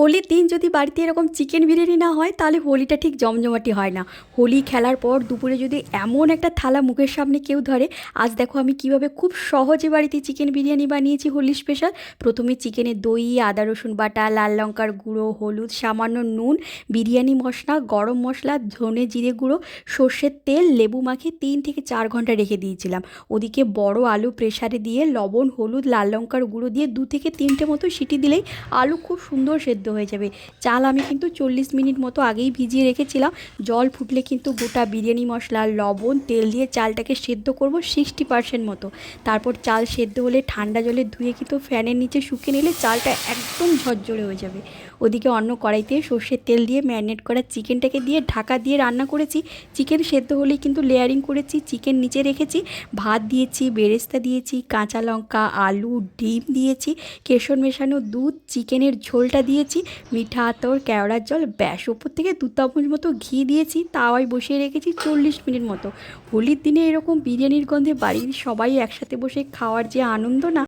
হোলির দিন যদি বাড়িতে এরকম চিকেন বিরিয়ানি না হয় তাহলে হোলিটা ঠিক জমজমাটি হয় না। হোলি খেলার পর দুপুরে যদি এমন একটা থালা মুখের সামনে কেউ ধরে, আজ দেখো আমি কিভাবে খুব সহজে বাড়িতে চিকেন বিরিয়ানি বানিয়েছি হোলি স্পেশাল। প্রথমে চিকেনে দই, আদা রসুন বাটা, লাল লঙ্কার গুঁড়ো, হলুদ, সামান্য নুন, বিরিয়ানি মশলা, গরম মশলা, ধনে জিরে গুঁড়ো, সর্ষের তেল, লেবু মাখিয়ে 3 থেকে 4 ঘন্টা রেখে দিয়েছিলাম। ওদিকে বড় আলু প্রেসারে দিয়ে লবণ, হলুদ, লাল লঙ্কার গুঁড়ো দিয়ে 2 থেকে 3টে মতো সিটি দিলেই আলু খুব সুন্দর সেদ্ধ হয়ে যাবে। চাল আমি কিন্তু 40 মিনিট মতো আগেই ভিজিয়ে রেখেছিলাম। জল ফুটলে কিন্তু গোটা বিরিয়ানি মশলা, লবণ, তেল দিয়ে চালটাকে সেদ্ধ করব 60% মতো। তারপর চাল সেদ্ধ হলে ঠান্ডা জলে ধুয়ে কিন্তু ফ্যানের নিচে শুকিয়ে নিলে চালটা একদম ঝরঝরে হয়ে যাবে। ওদিকে অন্য কড়াইতে সর্ষের তেল দিয়ে ম্যারিনেট করা চিকেনটাকে দিয়ে ঢাকা দিয়ে রান্না করেছি। চিকেন সেদ্ধ হলেই কিন্তু লেয়ারিং করেছি, চিকেন নিচে রেখেছি, ভাত দিয়েছি, বেরেস্তা দিয়েছি, কাঁচা লঙ্কা, আলু, ডিম দিয়েছি, কেশর মেশানো দুধ, চিকেনের ঝোলটা দিয়েছি, মিঠা আতর, কেওড়ার জল, ব্যাস ওপর থেকে 2 চামচ মতো ঘি দিয়েছি, তাওয়ায় বসিয়ে রেখেছি 40 মিনিট মতো। হোলির দিনে এরকম বিরিয়ানির গন্ধে বাড়ির সবাই একসাথে বসে খাওয়ার যে আনন্দ না।